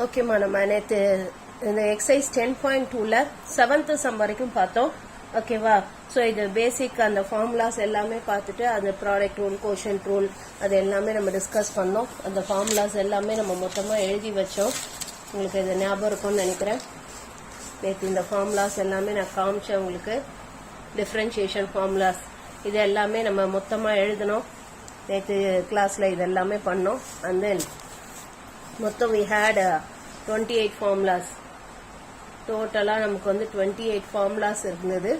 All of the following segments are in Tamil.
ஓகேம்மா, நம்ம நேற்று இந்த எக்ஸசைஸ் 10.2ல 7th சம் வரைக்கும் பார்த்தோம். ஓகேவா? ஸோ இது பேசிக் அந்த ஃபார்முலாஸ் எல்லாமே பார்த்துட்டு அந்த ப்ராடக்ட் ரூல், கோஷன்ட் ரூல் அது எல்லாமே நம்ம டிஸ்கஸ் பண்ணோம். அந்த ஃபார்முலாஸ் எல்லாமே நம்ம மொத்தமாக எழுதி வச்சோம். உங்களுக்கு இது ஞாபகம் இருக்கும்னு நினைக்கிறேன். நேற்று இந்த ஃபார்முலாஸ் எல்லாமே நான் காமிச்சேன் உங்களுக்கு. டிஃப்ரென்ஷியேஷன் ஃபார்முலாஸ் இது எல்லாமே நம்ம மொத்தமாக எழுதணும். நேற்று கிளாஸில் இது எல்லாமே பண்ணோம். அண்ட் தென் மொத்தம் we had 28 formulas. டோட்டலா நமக்கு வந்து 28 formulas இருந்தது.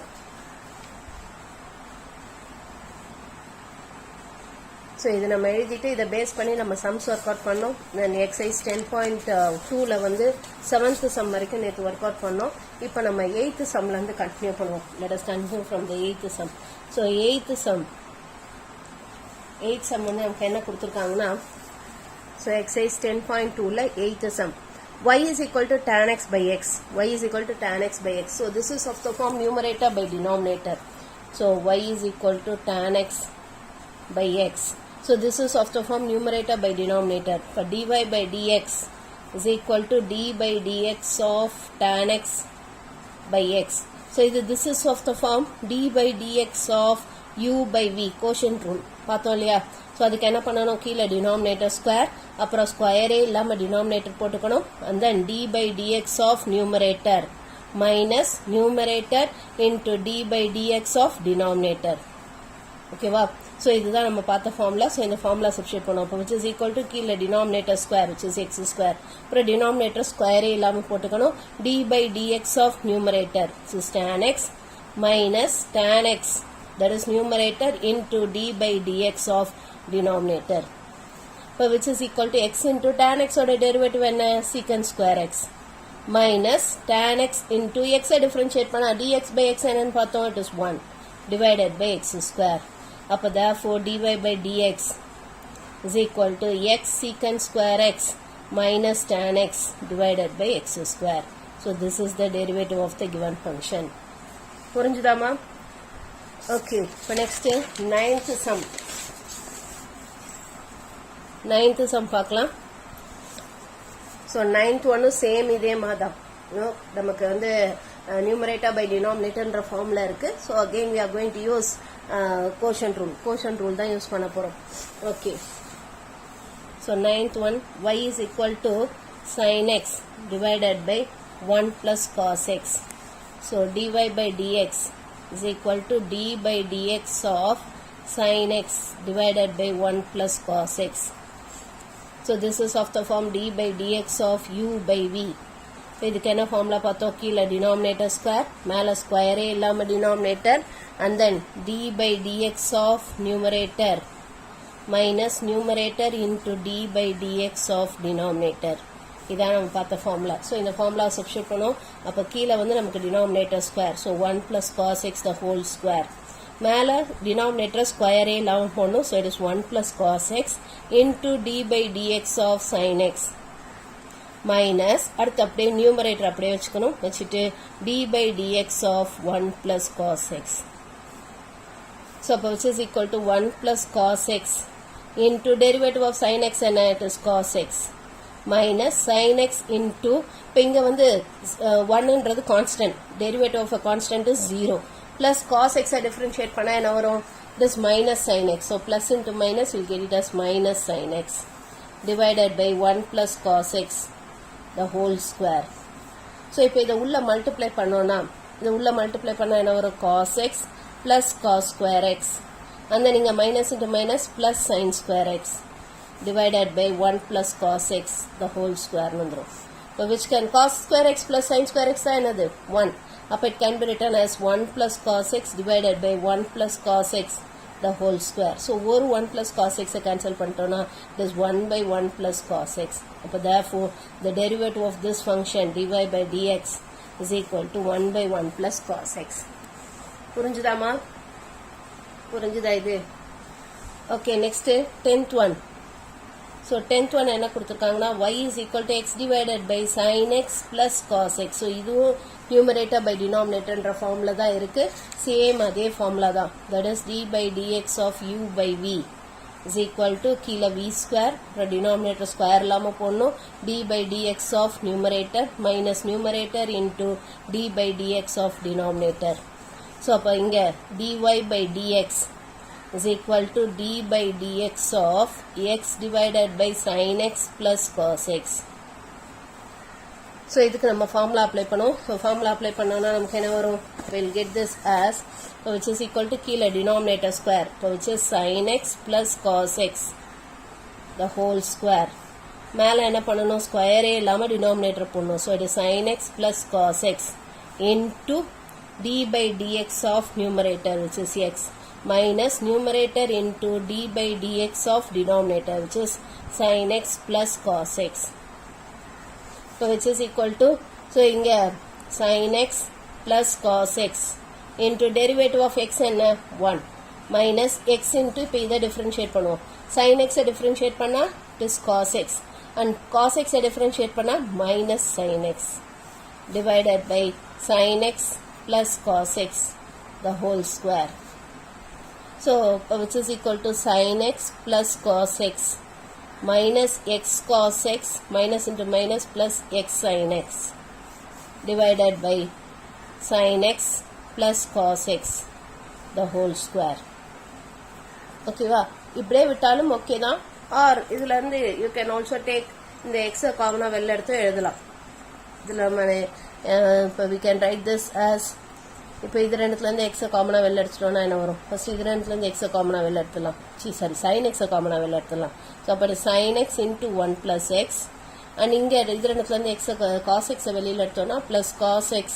ஸோ இது நம்ம எழுதிட்டு இதை பேஸ் பண்ணி நம்ம சம்ஸ் ஒர்க் அவுட் பண்ணோம். தென் எக்ஸசைஸ் 10.2ல வந்து 7th சம் வரைக்கும் நேற்று ஒர்க் அவுட் பண்ணோம். இப்போ நம்ம 8th சம்லேருந்து கண்டினியூ பண்ணுவோம். Let us continue from the 8th sum. So 8th sum வந்து நமக்கு என்ன கொடுத்துருக்காங்கன்னா, so exercise 10.2 8th sum, y is equal to tan x by x, y is equal to tan x by x. So this is of the form numerator by denominator. So y is equal to tan x by x. So this is of the form numerator by denominator. For dy by dx is equal to d by dx of tan x by x. So this is of the form d by dx of u by v, quotient rule. பார்த்தோம் இல்லையா? ஸோ அதுக்கு என்ன பண்ணணும், கீழே டினாமினேட்டர் ஸ்கொயர், அப்புறம் ஸ்கொயரே இல்லாமல் டினாமினேட்டர் போட்டுக்கணும். And then d by dx of numerator minus numerator into d by dx of denominator. ஓகேவா? ஸோ இதுதான் நம்ம பார்த்த ஃபார்முலா. ஸோ இந்த ஃபார்முலா சப்ஸ்டிட்யூட் பண்ணுவோம். இப்போ விச் இஸ் ஈக்குவல் டு கீழே denominator square which is x square, அப்புறம் டினாமினேட்டர் ஸ்கொயரே இல்லாமல் போட்டுக்கணும். D by dx of numerator is tan x minus tan x, that is numerator, into d by dx of denominator. So which is equal to x into tan x or derivative and secant square x minus tan x into x differentiate panna dx by x and pathom it is 1 divided by x square. Appo therefore dy by dx is equal to x secant square x minus tan x divided by x square. So this is the derivative of the given function. புரிஞ்சுதாமா? ஓகே, இப்போ next 9th sum. 9th sum பார்க்கலாம். ஸோ 9th ஒன்றும் சேம் இதே மாதிரி தான். நமக்கு வந்து நியூமரேட்டர் பை டினாமினேட்டர்ன்ற ஃபார்மில் இருக்குது. So again we are going to use quotient rule தான் யூஸ் பண்ண போகிறோம். ஓகே, ஸோ 9th ஒன், y is equal to sin x divided by 1 plus cos x. So dy by dx is equal to d by dx of sin x divided by 1 plus cos x. So this is of the form d by dx of u by v. இதுக்கு என்ன ஃபார்முலா பார்த்தோம், கீழே டினாமினேட்டர் ஸ்கொயர், மேலே ஸ்கொயரே இல்லாமல் denominator, and then d by dx of numerator minus numerator into d by dx of denominator. இதான் நம்ம பார்த்த ஃபார்முலா. ஸோ இந்த ஃபார்முலா சப்ஸ்டிட்யூட் பண்ணோம். அப்போ கீழே வந்து நமக்கு denominator square, so 1 plus cos x the whole square. மேலே டினாமினேட்டர் ஸ்கொயரே இல்லாமல் போடணும். So it is 1 plus cos x into d by dx of sin x minus, அடுத்து அப்படியே நியூமரேட்டர் அப்படியே வச்சுக்கணும், வச்சுட்டு d by dx of 1 plus cos x. So அப்போ which is equal to 1 plus cos x into derivative of sin x and it is cos x minus sin x into, இப்போ இங்கே வந்து 1ன்றது constant, derivative of a constant is 0, plus cos எக்ஸை டிஃபரன்ஷியேட் பண்ணால் என்ன வரும், it is minus sine x. So plus into minus will get it as minus sine x divided by 1 plus cos x the whole square. So இப்போ இதை உள்ள மல்டிப்ளை பண்ணோன்னா, இதை உள்ள மல்டிப்ளை பண்ணால் என்ன வரும், cos x plus cos square x, அந்த நீங்கள் minus into minus plus sine square x divided by 1 plus cos x the whole square வந்துரும். So which can cos square x plus sin square x தான் என்னது 1. அப்போ it can be written as 1 plus cos x divided by 1 plus cos x the whole square. So ஒரு 1 plus cos x cancel பண்ணிட்டோம்னா it is 1 by 1 plus cos x. அப்போ therefore the derivative of this function dy by dx is equal to 1 by 1 plus cos x. புரிஞ்சுதாமா? புரிஞ்சுதா இது? Okay, next 10th one. So 10th one என்ன கொடுத்துருக்காங்கன்னா, y is equal to x divided by sin x plus cos x. So இதுவும் நியூமரேட்டர் பை டினாமினேட்டர்ன்ற ஃபார்முலா தான் இருக்குது. சேம் அதே ஃபார்முலா தான், that is d by dx of u by v is equal to கீழே v square அப்புறம் denominator square இல்லாம போடணும் d by dx of numerator minus numerator into d by dx of denominator. So அப்ப இங்க dy by dx is equal to d by dx of x divided by sin x plus cos x. So இதுக்கு நம்ம formula apply பண்ணுவோம். So formula apply பண்ணோம்னா நமக்கு என்ன வரும்? We'll get this as which is equal to கீழே denominator square which is sin x plus cos x the whole square. மேல என்ன பண்ணணும்? square இல்லாம denominator போடணும். So it is sin x plus cos x into d by dx of numerator which is x minus numerator into d by dx of denominator which is sin x plus cos x. So which is equal to, so இங்க sin x plus cos x into derivative of x என்ன 1 minus x into இப்போ இதை differentiate பண்ணுவோம். sin x differentiate பண்ணா it is cos x and cos x differentiate பண்ணா minus sin x divided by sin x plus cos x the whole square. So which is equal to sin x plus cos x minus x cos x minus into minus plus x sin x divided by sin x plus cos x the whole square. Okay வா? இப்படியே விட்டாலும் ஓகே தான். or இதுல இருந்து you can also take இந்த x காமனா வெளில எடுத்து எழுதலாம். இதுல நம்ம we can write this as இப்போ இது ரெண்டுத்துல இருந்து x காமனா வெளில எடுத்துட்டோம்னா என்ன வரும்? ஃபர்ஸ்ட் இது ரெண்டுத்துல இருந்து x காமனா வெளில எடுத்துடலாம். சாரி sin x காமனா வெளில எடுத்துடலாம். சோ அப்ப sin x into 1 plus x and இங்க இது ரெண்டுத்துல இருந்து x cos x வெளியில எடுத்தோம்னா plus cos x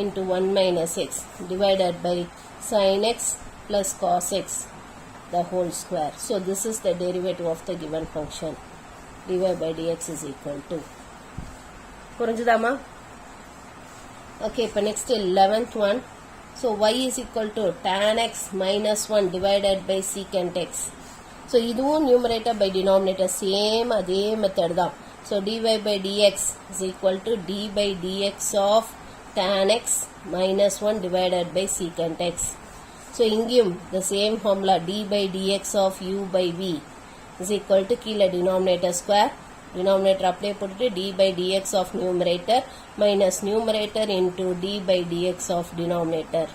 into 1 minus x divided by sin x plus cos x the whole square. So this is the derivative of the given function. dy by dx is equal to. புரிஞ்சுதாமா? Okay, இப்போ next 11th one. So y is equal to tan x minus 1 divided by secant x. So இதுவும் numerator by denominator same அதே method தான். So dy by dx is equal to d by dx of tan x minus 1 divided by secant x. So இங்கேயும் the same formula d by dx of u by v is equal to கீழே denominator square denominator அப்படியே போட்டுட்டு d by dx of numerator minus numerator into d by dx of denominator.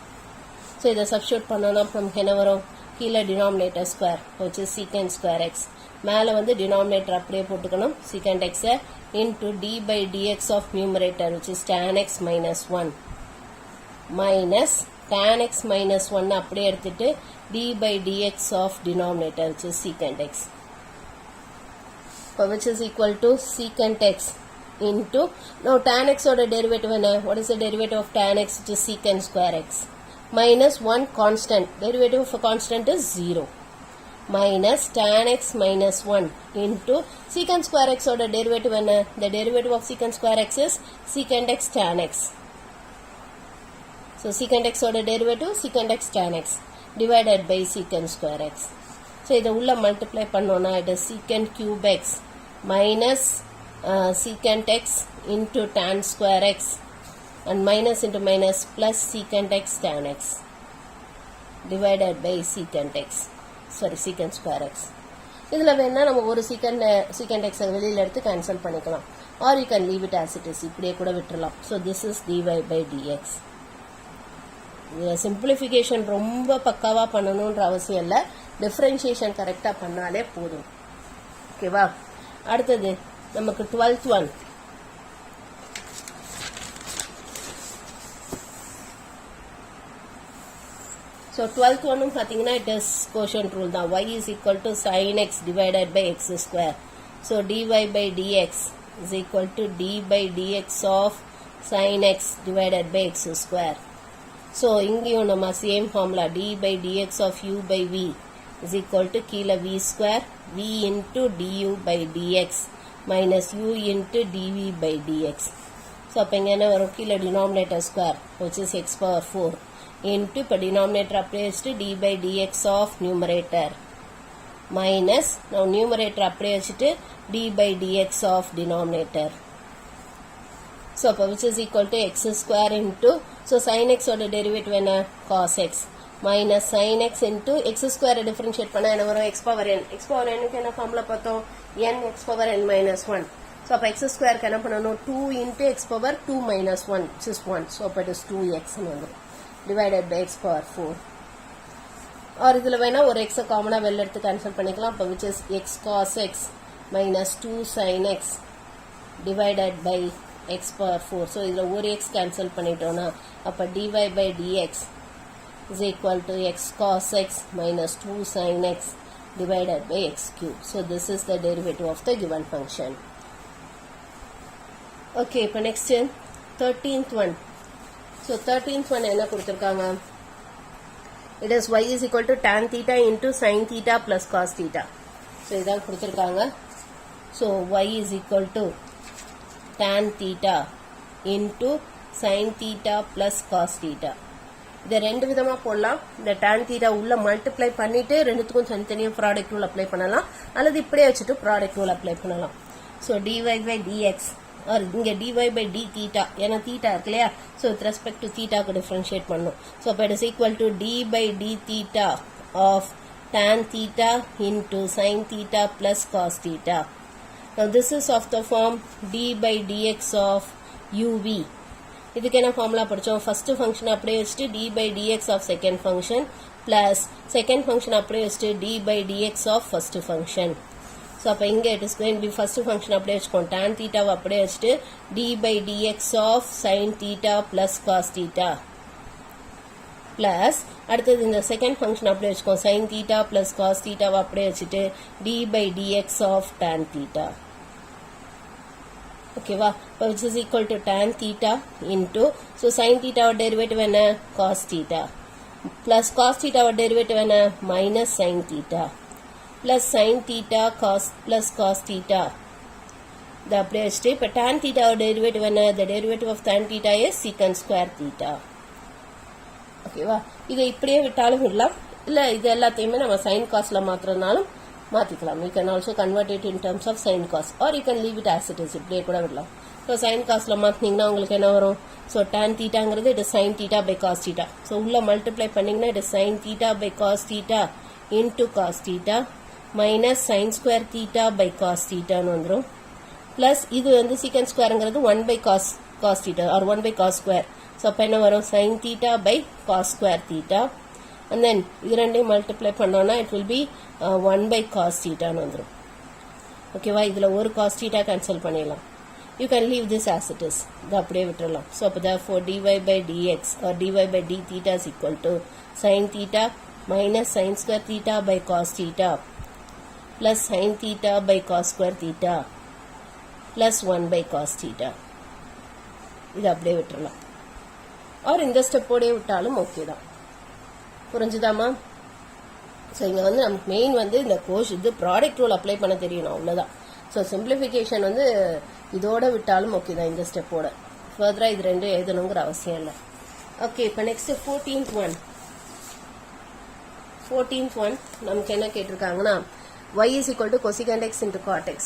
So இதை substitute பண்ணோம்னா நமக்கு என்ன வரும்? கீழே denominator square which is secant square x மேல வந்து denominator அப்படியே போட்டுக்கணும் secant x into d by dx of numerator which is tan x minus 1 minus tan x minus 1 அப்படியே எடுத்துட்டு d by dx of denominator which is secant x. Which is equal to secant x into, now tan x oda derivative என்ன? What is the derivative of tan x? Which is secant square x minus 1 constant, derivative of a constant is 0 minus tan x minus 1 into secant square x oda derivative என்ன? The derivative of secant square x is secant x tan x. So secant x oda derivative secant x tan x divided by secant square x. So இதை உள்ள multiply பண்ணோம்னா it is secant cube x minus secant x into tan square x and minus into minus plus secant x tan x divided by secant x, sorry secant square x. இதுல வேணா நம்ம ஒரு secant x வெளியில எடுத்து cancel பண்ணிக்கலாம் or you can leave it as it is, இப்படியே கூட விட்டுறலாம். So this is dy by dx. Simplification ரொம்ப பக்காவா பண்ணணும்ன்ற அவசியம் இல்லை, டிஃபரன்ஷியேஷன் கரெக்டா பண்ணாலே போதும். ஓகேவா? அடுத்தது நமக்கு 12th one. So 12th one பாத்தீங்கன்னா it is quotient rule தான். y is equal to sin x divided by x square. So dy by dx is equal to d by dx of sin x divided by x square. So இங்கேயும் நம்ம same formula d by dx of u by v is equal to கீழே v square v into du by dx minus u into dv by dx. So அப்ப இங்க என்ன வரும்? கீழே denominator square which is x power 4 into இப்ப denominator அப்படியே வச்சுட்டு d by dx of numerator minus now numerator அப்படியே வச்சுட்டு d by dx of denominator. So which is equal to x square into, so sin x oda derivative என்ன? Cos x minus sin x into x square differentiate பண்ணா என்ன வரும் x power n. x power n க்கு என்ன ஃபார்முலா பார்த்தோம் n x power n minus 1. So அப்ப x square க்கு என்ன பண்ணனும் 2 into x power 2 minus 1 which is 1. So அப்ப it is 2x ன்னு வரும் divided by x power 4. or இதுல வேணா ஒரு x காமனா வெளிய எடுத்து கேன்சல் பண்ணிக்கலாம். அப்ப which is x cos x minus 2 sin x divided by x power 4. So இதுல ஒரு x cancel பண்ணிட்டோம்னா அப்ப dy by dx is equal to x cos x minus 2 sin x divided by x cube. So this is the derivative of the given function. Okay, இப்ப next 13th one. So 13th one என்ன கொடுத்திருக்காங்க? It is y is equal to tan theta into sin theta plus cos theta. So இதான் கொடுத்திருக்காங்க. So y is equal to tan theta into sin theta plus cos theta. இதை ரெண்டு விதமா போடலாம். இந்த tan theta உள்ள மல்டிப்ளை பண்ணிட்டு ரெண்டுத்துக்கும் தனித்தனியா ப்ராடக்ட் ரூல் அப்ளை பண்ணலாம், அல்லது இப்படியே வச்சுட்டு ப்ராடக்ட் ரூல் அப்ளை பண்ணலாம். So dy by dx or இங்க dy by d theta, ஏன்னா theta இருக்கு இல்லையா, ஸோ வித் ரெஸ்பெக்ட் டு தீட்டாக்கு டிஃபரன்ஷியேட் பண்ணணும். ஸோ அப்போ it is equal to d by d theta of tan theta into sin theta plus cos theta. Now this is of the form d by dx of uv. இதுக்கு என்ன ஃபார்முலா படிச்சோம்? ஃபர்ஸ்ட் ஃபங்க்ஷன் அப்படியே வச்சுட்டு d by dx of second function plus second function அப்படியே வச்சுட்டு d by dx of first function. So அப்போ இங்கே it is going be first function அப்படியே வச்சுக்கோம், tan தீட்டாவை அப்படியே வச்சுட்டு d by dx of sin theta plus cos theta plus அடுத்தது இந்த செகண்ட் ஃபங்க்ஷன் அப்படியே வச்சுக்கோம், sin theta plus cos thetaவை அப்படியே வச்சுட்டு d by dx of tan theta. ஓகேவா? இப்போ which is equal to tan theta into, so sin theta derivative என்ன? cos theta plus cos theta derivative என்ன? minus sin theta plus sin theta cos plus cos theta. இதை அப்படியே வச்சுட்டு இப்போ tan theta டெரிவேட்டிவ் என்ன? the derivative of tan theta is secant square theta. ஓகேவா? இதை இப்படியே விட்டாலும் விடலாம், இல்லை இது எல்லாத்தையுமே நம்ம sin cosல மாத்திரனாலும் மாத்திக்கலாம். You can also convert it in terms of sin cos or you can leave it as it is. இப்படியே கூட விடலாம். ஸோ sin cosல மாத்தினீங்கன்னா உங்களுக்கு என்ன வரும்? So tan thetaங்கிறது it is sin theta by cos theta. So உள்ள மல்டிப்ளை பண்ணீங்கன்னா it is sin theta by cos theta into cos theta minus sin square theta by cos theta ன்னு வந்துரும். பிளஸ் இது வந்து secant squareங்கிறது 1 by cos theta or 1 by cos square. So அப்போ என்ன வரும்? sin theta by cos square theta. And then இது ரெண்டையும் மல்டிப்ளை பண்ணோம்னா it will be 1 by cos theta ன்னு வந்துரும். ஓகேவா? இதில் ஒரு cos theta கேன்சல் பண்ணிடலாம். You can leave this as it is. இது அப்படியே விட்டுறலாம். ஸோ அப்போ therefore dy by dx or dy by d theta is equal to sin theta minus sin square theta by cos theta plus sin theta by cos square theta plus 1 by cos theta. இது அப்படியே விட்டுறலாம். or இந்த ஸ்டெப்போடே விட்டாலும் ஓகே தான். புரிஞ்சுதாமா? ஸோ இங்கே வந்து நமக்கு மெயின் வந்து இந்த கோர்ஸ் இது ப்ராடக்ட் ரூல் அப்ளை பண்ண தெரியணும், அவ்வளோதான். ஸோ சிம்பிளிஃபிகேஷன் வந்து இதோட விட்டாலும் ஓகே தான், இந்த ஸ்டெப்போட. ஃபர்தராக இது ரெண்டும் எழுதணுங்கிற அவசியம் இல்லை. ஓகே, இப்போ நெக்ஸ்ட் 14th ஒன் நமக்கு என்ன கேட்டிருக்காங்கன்னா y is equal to cosecant x into cot x.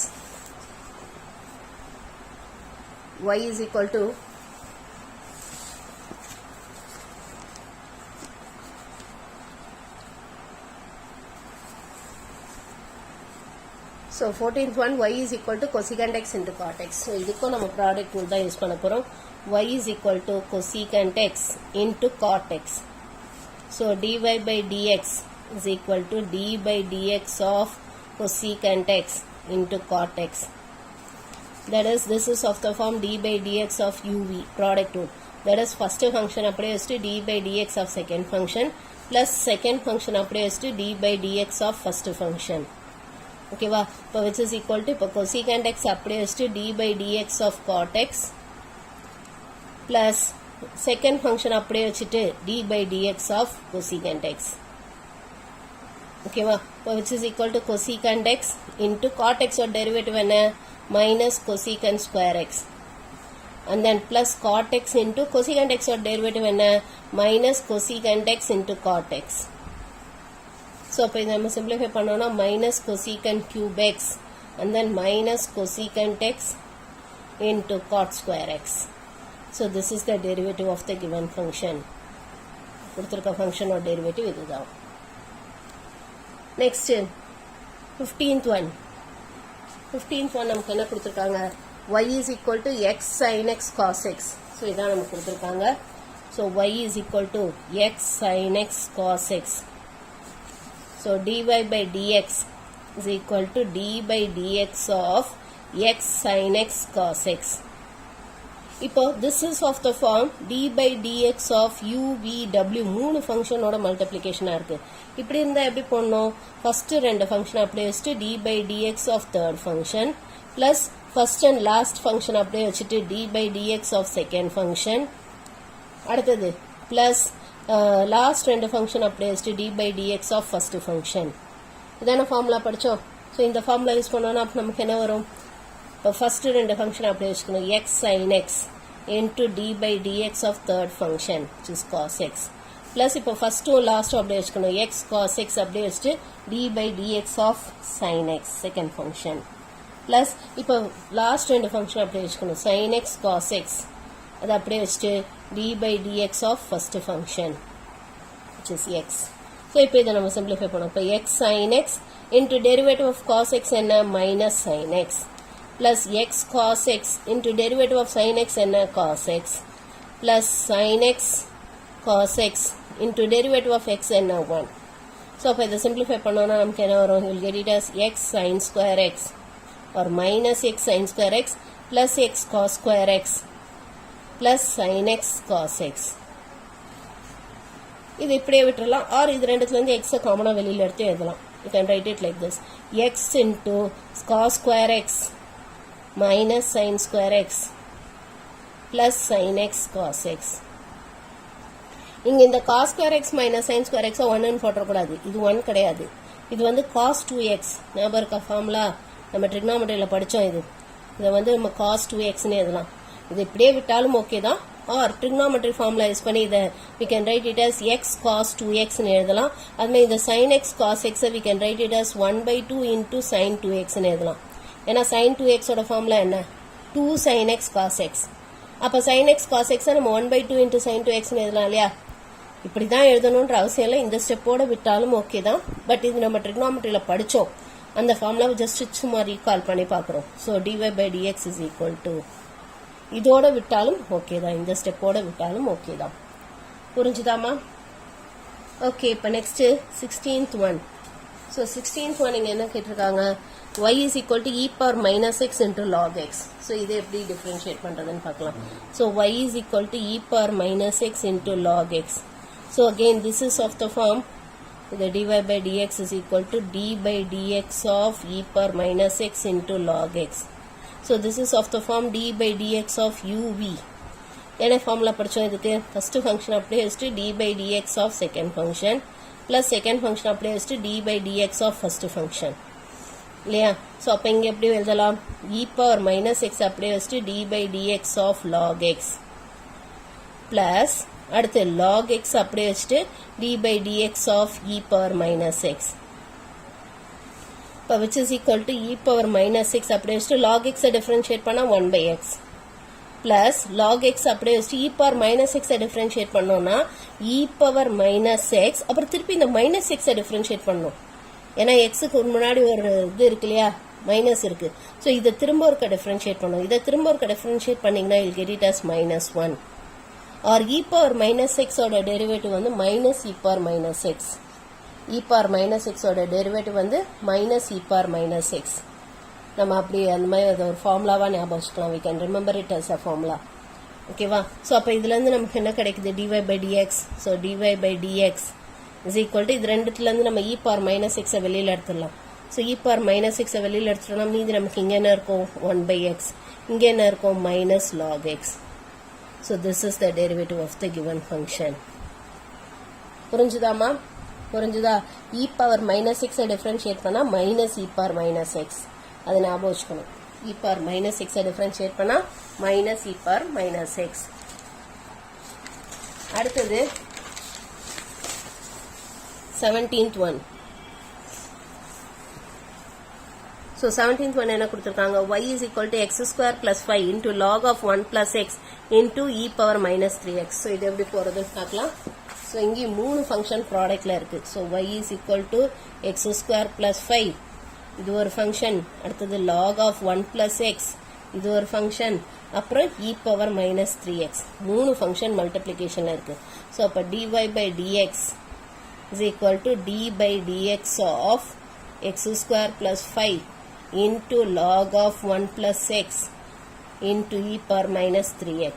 y is equal to So 14th one, y is equal to cosecant x into cot x. So இதுக்கும் நம்ம ப்ராடக்ட் ரூல் தான் யூஸ் பண்ண போறோம். y is equal to cosecant x into cot x. So dy by dx is equal to d by dx of cosecant x into cot x. That is, this is of the form d by dx of uv, product rule. That is, first function அப்படியே வச்சுட்டு d by dx of second function plus second function அப்படியே வச்சுட்டு d by dx of first function. ஓகேவா? இப்போ which is equal to இப்போ cosecant x அப்படியே வச்சுட்டு d by dx of cot x plus second function அப்படியே வச்சுட்டு d by dx of cosecant x. ஓகேவா? இப்போ which is equal to cosecant x into cot x or derivative என்ன? minus cosecant square x. And then plus cot x into cosecant x or derivative என்ன? minus cosecant x into cot x. So அப்போ இதை நம்ம சிம்பிளிஃபை பண்ணோம்னா minus cosecant cube x and then minus cosecant x into cot square x. So this is the derivative of the given function. கொடுத்துருக்க ஃபங்க்ஷனோட டெரிவேட்டிவ் இதுதான். நெக்ஸ்ட் 15th ஒன் நமக்கு என்ன கொடுத்துருக்காங்க, y is equal to x sin x cos x. So இதான் நமக்கு கொடுத்துருக்காங்க. So y is equal to x sin x cos x. So dy by dx is equal to d by dx of x sin x cos x. இப்போ this is of the form d by dx of u v w மூணு ஃபங்க்ஷனோட மல்டிப்ளிகேஷனாக இருக்குது. இப்படி இருந்தால் எப்படி போடணும், ஃபஸ்ட்டு ரெண்டு ஃபங்க்ஷன் அப்படியே வச்சுட்டு d by dx of third function plus first and last function அப்படியே வச்சுட்டு d by dx of second function, அடுத்தது ப்ளஸ் லாஸ்ட் ரெண்டு ஃபங்க்ஷன் அப்படியே வச்சுட்டு d by dx of first function. இதான ஃபார்முலா படித்தோம். ஸோ இந்த ஃபார்முலா யூஸ் பண்ணோன்னா அப்போ நமக்கு என்ன வரும், இப்போ ஃபஸ்ட்டு ரெண்டு ஃபங்க்ஷன் அப்படியே வச்சுக்கணும், x sine x into d by dx of third function which is cos x plus இப்போ ஃபஸ்ட்டும் லாஸ்ட்டும் அப்படியே வச்சுக்கணும், எக்ஸ் காஸ் எக்ஸ் அப்படியே வச்சுட்டு d by dx of sine x second function plus இப்போ லாஸ்ட் ரெண்டு ஃபங்க்ஷன் அப்படியே வச்சுக்கணும், சைன் எக்ஸ் காஸ் எக்ஸ் அதை அப்படியே வச்சுட்டு d by dx of first function which is x. So இப்போ இதை நம்ம சிம்பிளிஃபை பண்ணோம். இப்போ x sine x into derivative of cos x என்ன, minus sine x plus x cos x into derivative of sin x and cos x plus sin x cos x into derivative of x and 1. So if I simplify pannona namukku enna varum, you will get it as x sin square x or minus x sin square x plus x cos square x plus sin x cos x. இது இப்படியே விட்டுறலாம், ஆர் இது ரெண்டுத்துலேருந்து எக்ஸை காமனாக வெளியில் எடுத்து எழுதலாம். You can write it like this, x into cos square x minus sin square x plus sin x cos x. இங்க இந்த cos square x minus sin square x 1 போடக்கூடாது, இது 1 கிடையாது, இது வந்து cos 2x. ஞாபகம் இருக்கா ஃபார்முலா, நம்ம ட்ரிக்னாமெட்ரியில் படித்தோம். இதை வந்து நம்ம cos 2xன்னு எழுதலாம். இது இப்படியே விட்டாலும் ஓகே தான், ஆர் ட்ரிக்னாமெட்ரி ஃபார்முலா யூஸ் பண்ணி இதை we can write it as x cos 2xன்னு எழுதலாம். அதுமாதிரி இந்த sin x cos x we can write it as 1/2 into sin 2xன்னு எழுதலாம். ஏன்னா sin 2x ஓட ஃபார்முலா என்ன, 2 sin x cos x. அப்போ sin x cos x நம்ம 1/2 into sin 2xன்னு எழுதலாம் இல்லையா. இப்படி தான் எழுதணுன்ற அவசியம் இல்லை, இந்த ஸ்டெப்போட விட்டாலும் ஓகே தான். பட் இது நம்ம ட்ரிக்னாமெட்ரியில் படித்தோம், அந்த ஃபார்முலாவை ஜஸ்ட் சும்மா ரீகால் பண்ணி பார்க்குறோம். So dy by dx is equal to, இதோட விட்டாலும் ஓகே தான், இந்த ஸ்டெப்போட விட்டாலும் ஓகே தான். புரிஞ்சுதாமா? ஓகே, இப்போ next 16th one. So 16th one இங்கே என்ன கேட்டிருக்காங்க, y is equal to e power minus x into log x. So இதை எப்படி differentiate பண்றதுன்னு பார்க்கலாம். So y is equal to e power minus x into log x. So again this is of the form, the dy by dx is equal to d by dx of e power minus x into log x. So this is of the form d by dx of uv. என்ன ஃபார்முலா படித்தோம் இதுக்கு, ஃபஸ்ட்டு ஃபங்க்ஷன் அப்படியே வச்சுட்டு d by dx of second function plus second function அப்படியே வச்சுட்டு d by dx of first function இல்லையா. ஸோ அப்போ இங்கே எப்படி எழுதலாம், e பவர் மைனஸ் எக்ஸ் அப்படியே வச்சுட்டு d by dx of log x plus அடுத்து லாக் எக்ஸ் அப்படியே வச்சுட்டு d by dx of e power minus x. இப்போ which is equal to e power minus x அப்படியே வச்சுட்டு லாக் எக்ஸை டிஃப்ரென்ஷியேட் பண்ணால் 1/x ப்ளஸ் லாக் எக்ஸ் அப்படியே வச்சுட்டு இ பவர் மைனஸ் எக்ஸை டிஃப்ரென்ஷியேட் பண்ணோன்னா இ பவர் மைனஸ் எக்ஸ், அப்புறம் திருப்பி இந்த மைனஸ் எக்ஸை டிஃப்ரென்ஷியேட் பண்ணணும். ஏன்னா எக்ஸுக்கு முன்னாடி ஒரு இது இருக்கு இல்லையா, மைனஸ் இருக்கு. ஸோ இதை திரும்ப ஒருக்க டிஃப்ரென்ஷியேட் பண்ணணும். இதை திரும்ப ஒருக்க டிஃப்ரென்ஷியேட் பண்ணிங்கன்னா I'll get it as -1 or e power minus எக்ஸோட டெரிவேட்டிவ் வந்து minus e power minus x. E power minus எக்ஸோட டெரிவேட்டிவ் வந்து minus e power minus x. நம்ம அப்படி அந்த மாதிரி அதை ஒரு ஃபார்முலாவாக ஞாபகம் வச்சுக்கலாம். We can remember it as a formula. ஓகேவா? ஸோ அப்போ இதுலேருந்து நமக்கு என்ன கிடைக்குது, dy by dx. So dy by dx is equal to, இது ரெண்டுத்துலேருந்து நம்ம இ பவர் மைனஸ் எக்ஸை வெளியில் எடுத்துடலாம். ஸோ இ பவர் மைனஸ் எக்ஸை வெளியில் எடுத்துட்டோம்னா மீதி நமக்கு இங்கே என்ன இருக்கும், 1/x. இங்கே என்ன இருக்கும், minus log x. So this is the derivative of the given function. புரிஞ்சுதாமா? புரிஞ்சுதா? இ பவர் மைனஸ் எக்ஸை டிஃப்ரென்ஷியேட் பண்ணால் minus e power minus x, அதை ஞாபகம் வச்சுக்கணும். இ பவர் மைனஸ் எக்ஸை டிஃப்ரென்ஷியேட் பண்ணால் minus e power minus x. அடுத்தது 17th one. So 17th one என்ன கொடுத்துருக்காங்க, y is equal to x square plus 5 into log of 1 plus x into e power minus 3x. So இது எப்படி போகிறதுன்னு பார்க்கலாம். ஸோ இங்கே 3 ஃபங்க்ஷன் ப்ராடக்டில் இருக்குது. So y is equal to x square plus 5, இது ஒரு ஃபங்க்ஷன். அடுத்தது log of 1 plus x, இது ஒரு ஃபங்க்ஷன். அப்புறம் e power minus 3x, 3 function மல்டிப்ளிகேஷனில் இருக்குது. ஸோ அப்போ dy by dx is equal to d by dx of x square plus 5 into log of 1 plus x into e power minus 3x.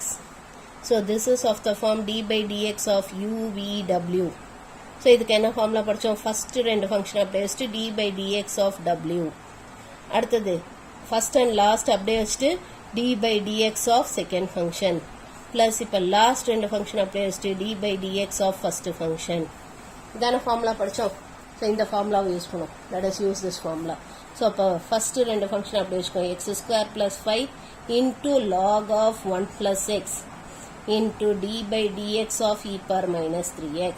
So this is of the form d by dx of u v w. So இதுக்கு என்ன ஃபார்முலா படிச்சோம், ஃபர்ஸ்ட் ரெண்டு ஃபங்க்ஷன் அப்படியே வச்சுட்டு d by dx of w. அடுத்தது ஃபர்ஸ்ட் அண்ட் லாஸ்ட் அப்படியே வச்சுட்டு d by dx of second function plus இப்போ லாஸ்ட் ரெண்டு ஃபங்க்ஷன் அப்படியே வச்சுட்டு d by dx of first function. இதான ஃபார்முலா படிச்சோம். ஸோ இந்த ஃபார்முலாவை யூஸ் பண்ணுவோம். Let us use this formula. So அப்போ ஃபஸ்ட்டு ரெண்டு ஃபங்க்ஷன் அப்படி வச்சுக்கோங்க, x square plus 5 into log of 1 plus x into d by dx of e power minus 3x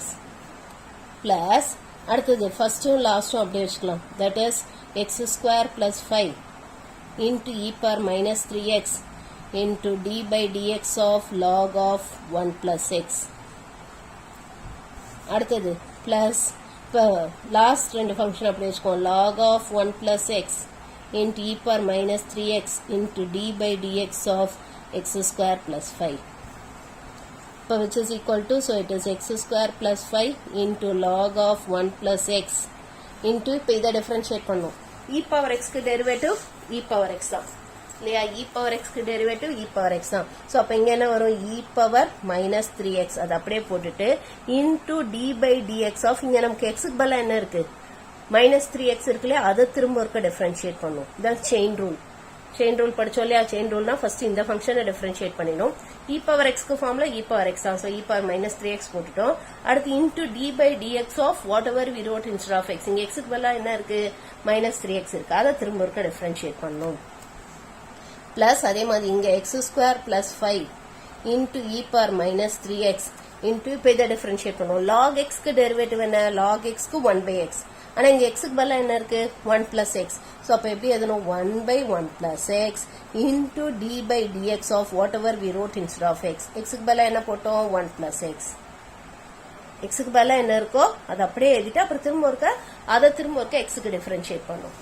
plus அடுத்தது ஃபஸ்ட்டும் லாஸ்ட்டும் அப்படியே வச்சுக்கலாம். That is x square plus 5 into e power minus 3x into d by dx of log of 1 plus x. அடுத்தது ப்ளஸ் இப்போ லாஸ்ட் ரெண்டு ஃபங்க்ஷன் அப்படி வச்சுக்கோம், log of 1 plus x into e power minus 3x into d by dx of x square plus 5. இப்போ which is equal to, so it is x square plus 5 into log of 1 plus x into இப்போ இதை டிஃப்ரென்ஷியேட் பண்ணும். இ பவர் எக்ஸ்க்கு டெரிவேட்டிவ் இ பவர் எக்ஸ் தான் இல்லையா, இ பவர் எக்ஸ்க்கு டெரிவேட்டிவ் இ பவர் எக்ஸ் தான். ஸோ அப்போ இங்கே என்ன வரும், இ பவர் மைனஸ் 3x அது அப்படியே போட்டுட்டு into d by dx of, இங்கே நமக்கு எக்ஸுக்கு பதிலாக என்ன இருக்கு, மைனஸ் 3x இருக்கு இல்லையா, அதை திரும்ப இருக்க டிஃபரன்ஷியேட் பண்ணும். இதான் செயின் ரூல். செயின் ரூல் படிச்சோம் இல்லையா, செயின் ரூல்னா ஃபர்ஸ்ட் இந்த ஃபங்க்ஷனை டிஃபரன்ஷியேட் பண்ணிடும். இ பவர் எக்ஸ்க்கு ஃபார்ம்ல இ பவர் எக்ஸ் தான். So e power minus 3x போட்டுட்டோம். அடுத்து into d by dx of whatever we wrote instead of x, இங்கே எக்ஸுக்கு பதிலாக என்ன இருக்கு, மைனஸ் 3x இருக்கு, அதை திரும்ப இருக்க டிஃபரன்ஷியேட் பண்ணும். பிளஸ் அதே மாதிரி இங்க X square plus 5 into e power minus 3x into இப்போ இதை டிஃபரன்ஷியேட் பண்ணுவோம். லாக் எக்ஸ்க்கு டெரிவேட்டிவ் என்ன, லாக் எக்ஸ்க்கு 1 பை எக்ஸ். ஆனால் இங்கே எக்ஸுக்கு பதிலாக என்ன இருக்கு, 1 பிளஸ் எக்ஸ். ஸோ அப்போ எப்படி எதுனும் 1 by 1 plus x into d by dx of whatever we wrote instead of x. எக்ஸுக்கு பதிலாக என்ன போட்டோம், 1 plus x. எக்ஸுக்கு பதிலாக என்ன இருக்கோ அதை அப்படியே எழுதிட்டு அப்புறம் திரும்ப இருக்க அதை திரும்ப இருக்க எக்ஸுக்கு டிஃபரன்ஷியேட் பண்ணும்.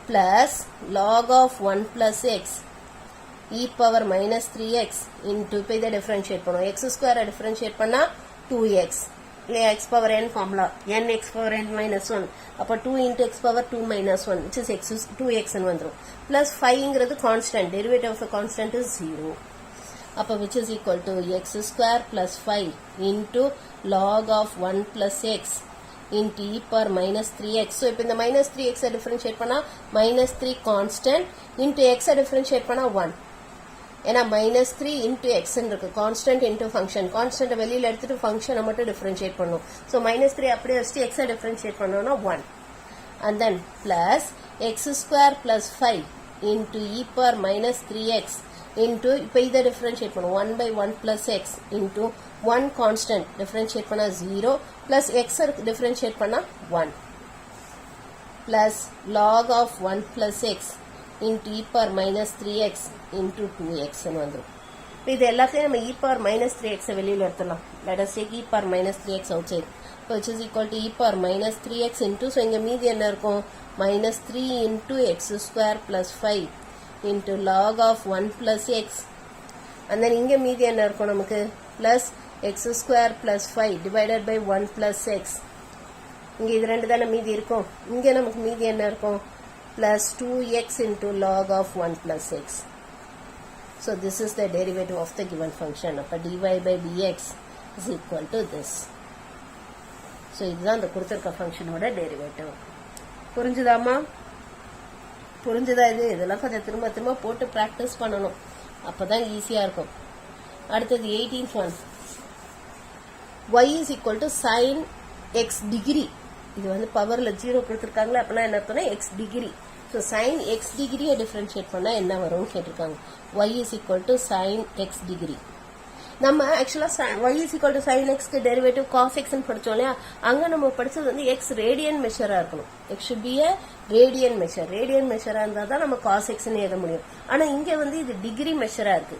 plus log of 1 plus x e power minus 3x into இப்போ இதை டிஃபரன்ஷியேட் பண்ணும். எக்ஸ் ஸ்கொயரை டிஃபரன்ஷியேட் பண்ணா 2x இல்லையா, x power n formula n x power n minus 1, அப்போ 2 into x power 2 minus 1 which is x 2x ன்னு வந்துடும். plus 5ங்கிறது constant, derivative of constant is 0. அப்போ which is equal to x square plus 5 into log of 1 plus x into e power minus 3x. So இப்போ இந்த minus 3x டிஃபரன்ஷியேட் பண்ணா minus 3 constant into x differentiate பண்ணா 1. ஏன்னா மைனஸ் 3 இன்டூ எக்ஸ் இருக்கு, கான்ஸ்டன்ட் இன்டூ ஃபங்க்ஷன். கான்ஸ்டன்ட் வெளியில எடுத்துட்டு ஃபங்க்ஷனை மட்டும் டிஃபரன்ஷியேட் பண்ணும். ஸோ மைனஸ் 3 அப்படியே வச்சுட்டு எக்ஸை டிஃபரன்ஷியேட் பண்ணோம்னா 1. And then plus x square plus 5 into e power minus 3x into இப்போ இதை டிஃபரன்ஷியேட் பண்ணும் 1 by 1 plus x into 1 constant differentiate பண்ணா 0 பிளஸ் எக்ஸ் டிஃபரன்ஷியேட் பண்ணா 1 plus log of 1 plus x into e power minus 3x into 2x ன்னு வந்துடும். இது எல்லாத்தையும் நம்ம e power minus 3x வெளியில் எடுத்துடலாம். let us take e power minus 3x outside, which is equal to e power minus 3x into, so இங்க மீதி என்ன இருக்கும், minus 3 into x square plus 5 into log of 1 plus x, and then இங்க மீதி என்ன இருக்கும் நமக்கு, plus x square plus 5 divided by 1 plus x. இங்க இது ரெண்டு தானே மீதி இருக்கும். இங்க நமக்கு மீதி என்ன இருக்கும், plus 2x into log of 1 plus x. So this is the derivative of the given function. அப்ப dy by dx is equal to this. So இதுதான் அந்த கொடுத்திருக்க ஃபங்க்ஷனோட டெரிவேட்டிவ். புரிஞ்சுதாமா? புரிஞ்சுதா? இதெல்லாம் கொஞ்சம் திரும்ப திரும்ப போட்டு பிராக்டிஸ் பண்ணணும், அப்பதான் ஈஸியா இருக்கும். அடுத்தது 18th one, y is equal to sin x degree. இது வந்து பவர்ல 0 கொடுத்துருக்காங்களா, அப்படின்னா என்ன அர்த்தம்னா x degree. So sine x டிகிரியை டிஃபரன்ஷியேட் பண்ணா என்ன வரும்னு கேட்டிருக்காங்க. y is equal to sin x degree நம்ம ஆக்சுவலா y is equal to sin x க்கு டெரிவேட்டிவ் cos x ன்னு படிச்சோம் இல்லையா, அங்க நம்ம படிச்சது வந்து x ரேடியன் மெஷரா இருக்கணும். x should be a radian measure. Radian மெஷரா இருந்தா தான் நம்ம cos x ன்னு எழுத முடியும். ஆனா இங்க வந்து இது டிகிரி மெஷரா இருக்கு.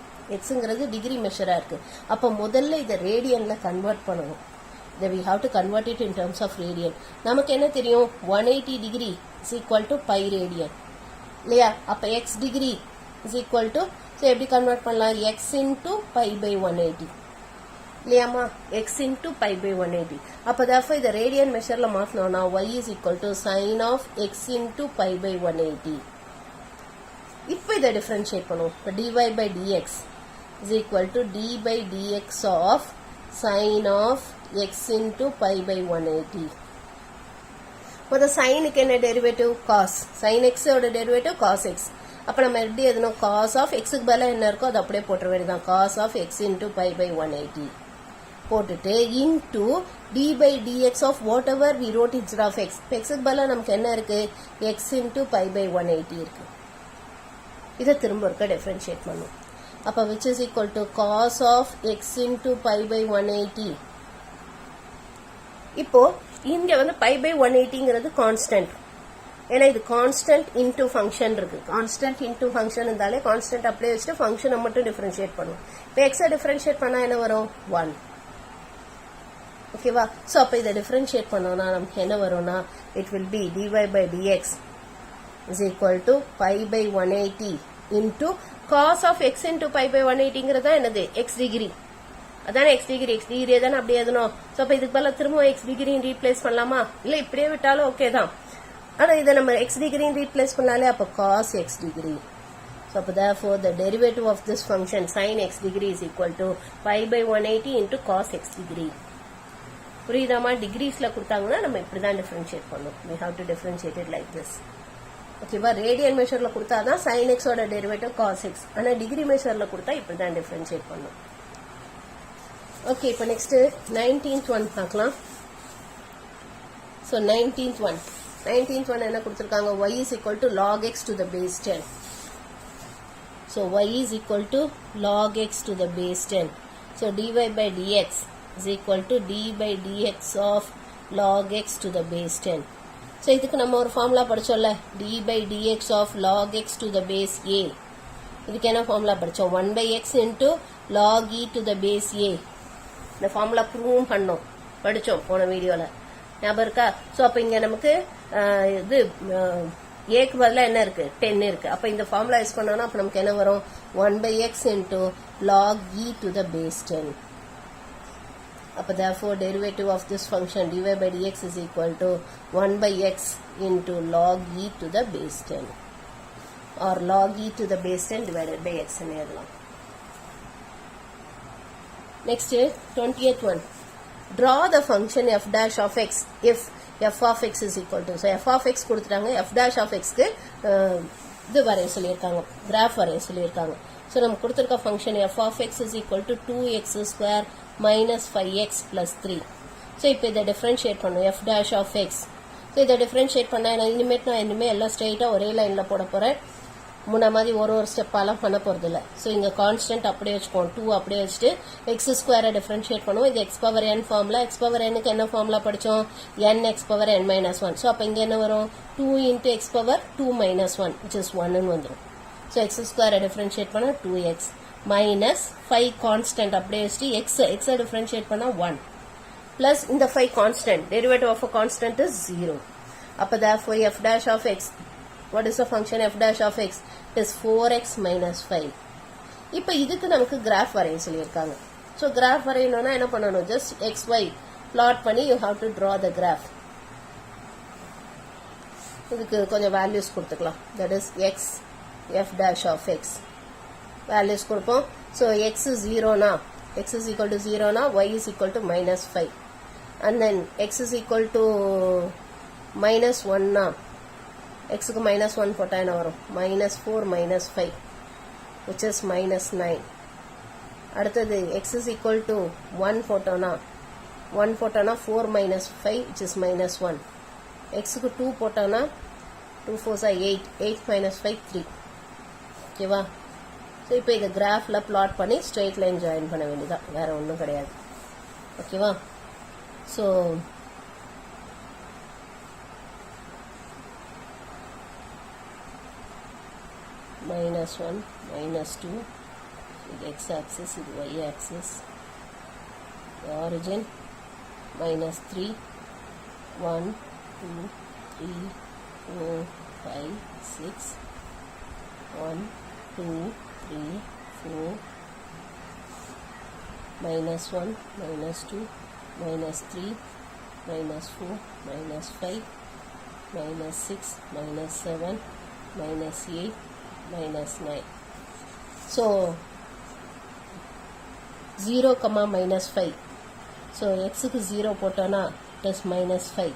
xங்கிறது டிகிரி மெஷரா இருக்கு. அப்ப முதல்ல இத ரேடியன்ல கன்வெர்ட் பண்ணணும். Then we have to convert it in terms of radian. நமக்கு என்ன தெரியும், 180 degree is equal to pi radian இல்லையா. அப்ப x degree is equal to, so எப்படி கன்வெர்ட் பண்ணலாம், x into pi by 180 இல்லையாமா, x into pi by 180. அப்ப therefore இத radian மெஷர்ல மாத்தணும்னா y is equal to sin of x into pi by 180. இப்போ இத டிஃபரன்ஷியேட் பண்ணுவோம். dy by dx is equal to d by dx of sin of x into pi by 180. For the sin க்கு என்ன டெரிவேட்டிவ், cos. sin x ஓட டெரிவேட்டிவ் cos x. அப்ப நம்ம எப்படி எழுதணும், cos of x க்கு பதிலா என்ன இருக்கோ அது அப்படியே போட்ற வேண்டியதான். cos of x into pi by 180 போட்டுட்டு into d by dx of whatever we wrote instead of x. x க்கு பதிலா நமக்கு என்ன இருக்கு, x into pi by 180 இருக்கு. இத திரும்ப ஒருக்க டிஃபரன்ஷியேட் பண்ணும். அப்ப which is equal to cos of x into pi by 180. இப்போ இங்க வந்து pi by 180ங்கிறது கான்ஸ்டன்ட். ஏன்னா இது கான்ஸ்டன்ட் இன்டு ஃபங்க்ஷன் இருக்கு. கான்ஸ்டன்ட் இன்டு ஃபங்க்ஷன் இருந்தாலே கான்ஸ்டன்ட் அப்படியே வச்சுட்டு ஃபங்க்ஷனை மட்டும் டிஃபரன்ஷியேட் பண்ணுவோம். இப்போ எக்ஸை டிஃபரன்ஷியேட் பண்ணா என்ன வரும், 1. ஓகேவா. ஸோ அப்போ இதை டிஃபரன்ஷியேட் பண்ணோம்னா நமக்கு என்ன வரும்னா, it will be dy by dx is equal to pi by 180 into cos of x into pi by 180ங்கிறது தான் என்னது, x டிகிரி. அதானே x டிகிரி தானே அப்படி எழுதணும். ஸோ அப்போ இதுக்கு பதிலா திரும்ப x டிகிரின்னு ரீப்ளேஸ் பண்ணலாமா, இல்லை இப்படியே விட்டாலும் ஓகே தான். ஆனா இதை நம்ம x டிகிரின்னு ரீப்ளேஸ் பண்ணாலே அப்போ cos x டிகிரி. ஸோ அப்போ therefore the derivative of this function sin x degree is equal to pi by 180 into cos x degree. புரியுதாமா, டிகிரிஸ்ல கொடுத்தாங்கன்னா நம்ம இப்படிதான் டிஃபரன்ஷியேட் பண்ணணும். we have to differentiate it like this. ஓகேவா. ரேடியன் மெஷர்ல கொடுத்தாதான் sin x ஓட டெரிவேட்டிவ் cos x. ஆனா டிகிரி மெஷர்ல கொடுத்தா இப்படிதான் டிஃபரன்ஷியேட் பண்ணணும். ஓகே, இப்போ நெக்ஸ்ட் 19th ஒன் பார்க்கலாம். ஸோ 19th ஒன் என்ன கொடுத்துருக்காங்க, y is equal to log x to the base 10. So y is equal to log x to the base 10. So dy by dx is equal to d by dx of log x to the base 10. So இதுக்கு நம்ம ஒரு formula படிச்சோம்ல, d by dx of log x to the base a. இதுக்கு என்ன ஃபார்முலா படிச்சோம், 1 by x into log e to the base a. இந்த ஃபார்முலா ப்ரூவ் பண்ணோம், படிச்சோம் போன வீடியோல, ஞாபகம் இருக்கா. ஸோ அப்போ இங்க நமக்கு இது ஏக்கு பதிலாக என்ன இருக்கு, 10 இருக்கு. அப்போ இந்த ஃபார்முலா யூஸ் பண்ணோம்னா அப்போ நமக்கு என்ன வரும், 1 by x into log e to the base 10. அப்போ therefore derivative of this function dy by dx is equal to 1 by x into log e to the base 10 or log e to the base 10 divided by x ன்னு எழுதலாம். Next 20th one, draw the function f dash of x if f of x is equal to, so f of x கொடுத்துட்டாங்க, f dash of x க்கு இது வரைய சொல்லியிருக்காங்க, கிராஃப் வரைய சொல்லியிருக்காங்க. ஸோ நம்ம கொடுத்துருக்க function f of x is equal to 2x square minus 5x plus 3. So இப்போ இதை டிஃபரன்ஷியேட் பண்ணும், f dash of x. So இதை டிஃபரன்ஷியேட் பண்ண இனிமேட் நான் இனிமேல் எல்லாம் ஸ்ட்ரெயிட்டாக ஒரே லைனில் போட போகிறேன். முன்ன மாதிரி ஒரு ஸ்டெப்பாலாம் பண்ண போகிறது இல்லை. ஸோ இங்கே கான்ஸ்டன்ட் அப்படியே வச்சுக்கோம், 2 அப்படியே வச்சுட்டு எக்ஸ் ஸ்கொயரை டிஃபரன்ஷியேட் பண்ணுவோம். இது x power n formula. X power எனுக்கு என்ன ஃபார்முலா படித்தோம், n x power n minus 1. So அப்போ இங்கே என்ன வரும், 2 into x power 2 minus 1 which is 1ன்னு வந்துடும். ஸோ எக்ஸ் ஸ்கொயரை டிஃபரன்ஷியேட் பண்ணால் 2x மைனஸ் 5 கான்ஸ்டன்ட் அப்படியே வச்சுட்டு எக்ஸை டிஃபரன்ஷியேட் பண்ணால் 1 பிளஸ் இந்த 5 constant, derivative of a constant is 0. அப்போ therefore f dash of x, what is the function f dash of x? It is 4x minus 5. இப்போ இதுக்கு நமக்கு கிராஃப் வரைய சொல்லியிருக்காங்க. ஸோ கிராஃப் வரையணும்னா என்ன பண்ணணும், ஜஸ்ட் xy plot பண்ணி you have to draw the graph. இதுக்கு கொஞ்சம் வேல்யூஸ் கொடுத்துக்கலாம், that is x f dash of x values கொடுப்போம். ஸோ x is 0னா, x is equal to 0னா y is equal to minus 5 and then x is equal to minus 1னா x க்கு minus 1 போட்டா என்ன வரும், minus 4 minus 5 which is minus 9. அடுத்தது x is equal to 1 போட்டோம்னா 4 minus 5 which is minus 1. x க்கு 2 போட்டோம்னா 2 4s are 8 minus 5 3. ஓகேவா. ஸோ இப்போ இதை கிராஃபில் பிளாட் பண்ணி ஸ்ட்ரெயிட் லைன் ஜாயின் பண்ண வேண்டியதான், வேற ஒன்றும் கிடையாது. ஓகேவா? ஸோ -1 -2 இது x axis, இது y axis. The origin -3 1 2 3 4 5 6 1 2 3 4 -1 -2 -3 -4 -5 -6 -7 -8 -9. So 0, -5. So x க்கு 0 போட்டோம்னா it is -5.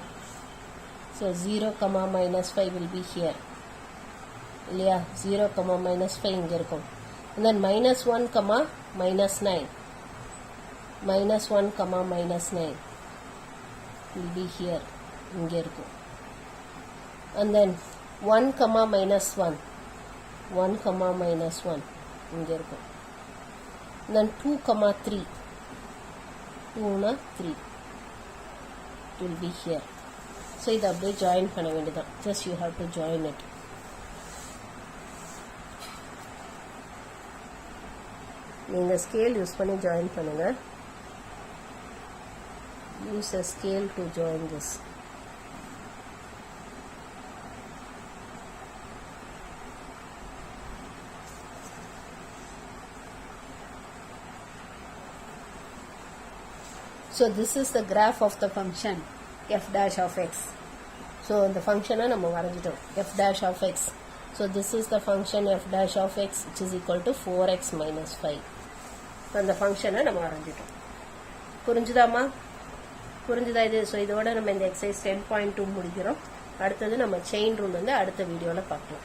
So 0, -5 will be here. இல்லையா? 0, -5 இங்க இருக்கும். And then -1, -9. -1, -9 will be here. இங்க இருக்கும். And then 1, -1. 1, -1 இங்க இருக்கும். Then 2, 3. 2 னா 3. It will be here. So இதை அப்படியே ஜாயின் பண்ண வேண்டியதான். Just you have to join it. நீங்க ஸ்கேல் யூஸ் பண்ணி ஜாயின் பண்ணுங்க. Use a scale to join this. So this is the graph of the function f dash of x. So the function நம்ம வரைஞ்சிட்டோம் f dash of x. So this is the function f dash of x which is equal to 4x minus 5. அந்த ஃபங்க்ஷனை நம்ம வரைஞ்சிட்டோம். புரிஞ்சுதாமா? புரிஞ்சுதா இது? ஸோ இதோட நம்ம இந்த எக்ஸசைஸ் 10.2 முடிக்கிறோம். அடுத்தது நம்ம செயின் ரூல் வந்து அடுத்த வீடியோவில் பார்க்கலாம்.